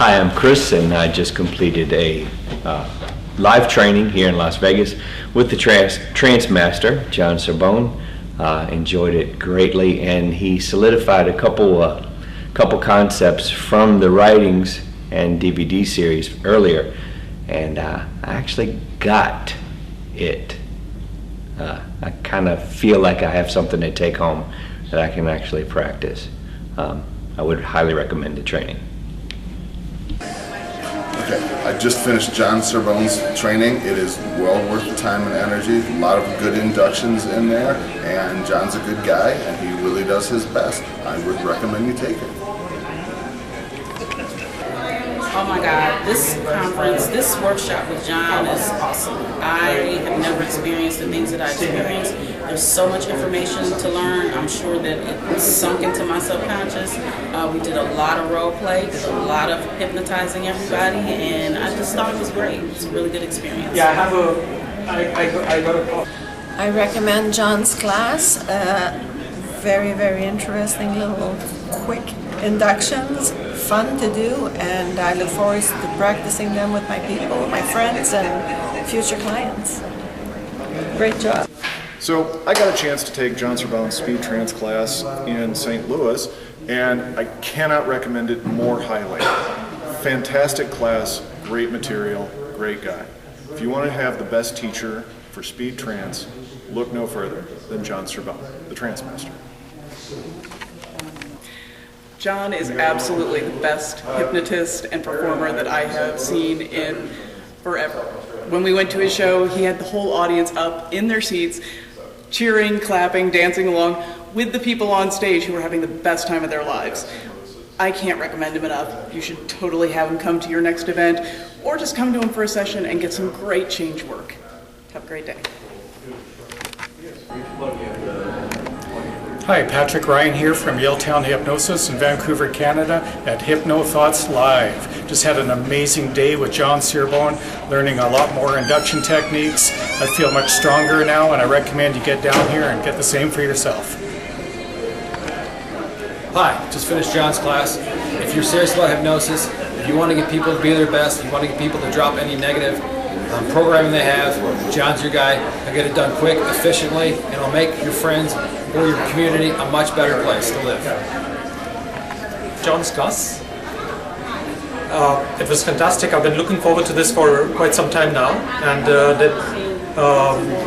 Hi, I'm Chris, and I just completed a live training here in Las Vegas with the Trance-Master, John Cerbone. Enjoyed it greatly, and he solidified a couple concepts from the writings and DVD series earlier, and I actually got it. I kind of feel like I have something to take home that I can actually practice. I would highly recommend the training. Okay, I just finished John Cerbone's training. It is well worth the time and energy. A lot of good inductions in there, and John's a good guy, and he really does his best. I would recommend you take it. Oh my God, this conference, this workshop with John is awesome. I have never experienced the things that I experienced. There's so much information to learn. I'm sure that it sunk into my subconscious. We did a lot of role play, did a lot of hypnotizing everybody, and I just thought it was great. It was a really good experience. Yeah, I got a call. I recommend John's class. Very, very interesting little quick inductions, fun to do, and I look forward to practicing them with my people, my friends, and future clients. Great job. So I got a chance to take John Cerbone's Speed-Trance class in St. Louis, and I cannot recommend it more highly. Fantastic class, great material, great guy. If you want to have the best teacher for Speed-Trance, look no further than John Cerbone, the Trance-Master. John is absolutely the best hypnotist and performer that I have seen in forever. When we went to his show, he had the whole audience up in their seats, cheering, clapping, dancing along with the people on stage who were having the best time of their lives. I can't recommend him enough. You should totally have him come to your next event, or just come to him for a session and get some great change work. Have a great day. Hi, Patrick Ryan here from Yaletown Hypnosis in Vancouver, Canada at Hypnothoughts Live. Just had an amazing day with John Cerbone, learning a lot more induction techniques. I feel much stronger now, and I recommend you get down here and get the same for yourself. Hi, just finished John's class. If you're serious about hypnosis, if you want to get people to be their best, if you want to get people to drop any negative programming they have, John's your guy. I get it done quick, efficiently, and it'll make your friends or your community a much better place to live. John's class. It was fantastic. I've been looking forward to this for quite some time now, and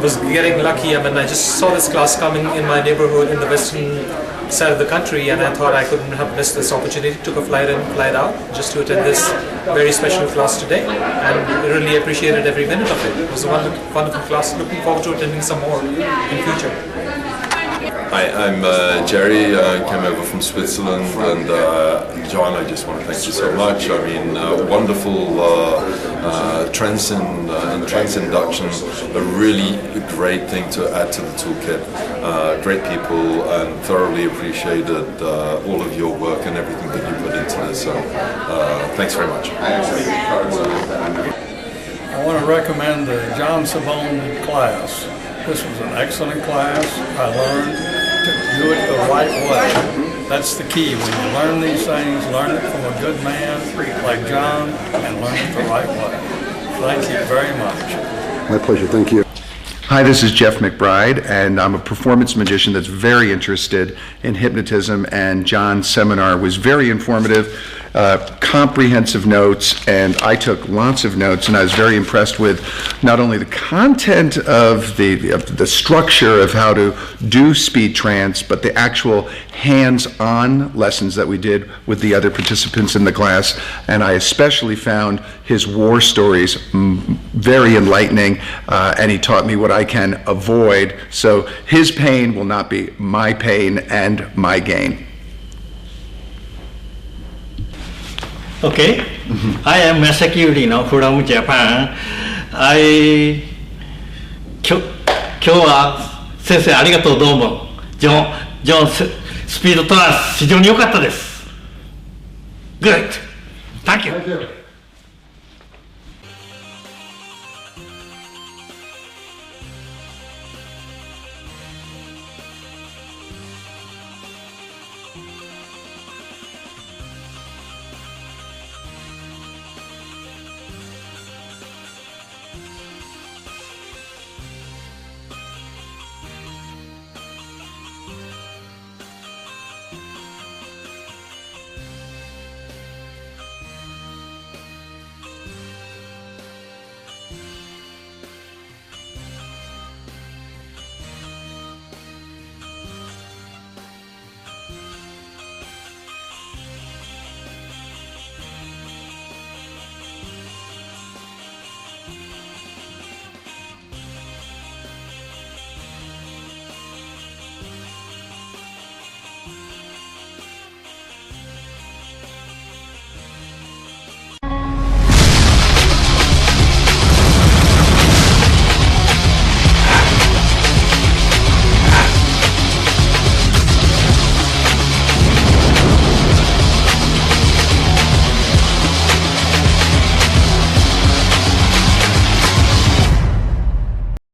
was getting lucky. I mean, I just saw this class coming in my neighborhood in the western side of the country, and I thought I couldn't have missed this opportunity. Took a flight in, flight out, just to attend this very special class today, and really appreciated every minute of it. It was a wonderful class. Looking forward to attending some more in future. Hi, I'm Jerry. I came over from Switzerland, and John, I just want to thank you so much. I mean, wonderful trance and trance induction, a really great thing to add to the toolkit. Great people, and thoroughly appreciated all of your work and everything that you put into this. So, thanks very much. I want to recommend the John Cerbone class. This was an excellent class. I learned to do it the right way. That's the key. When you learn these things, learn it from a good man like John, and learn it the right way. Thank you very much. My pleasure. Thank you. Hi, this is Jeff McBride, and I'm a performance magician that's very interested in hypnotism, and John's seminar was very informative, comprehensive notes, and I took lots of notes, and I was very impressed with not only the content of the structure of how to do speed trance, but the actual hands-on lessons that we did with the other participants in the class. And I especially found his war stories very enlightening, and he taught me what I can avoid, so his pain will not be my pain and my gain. Okay, I am Masaki Urino from Japan. 今日は先生ありがとうどうも。ジョンスピードトランス非常に良かったです。Good. Thank you.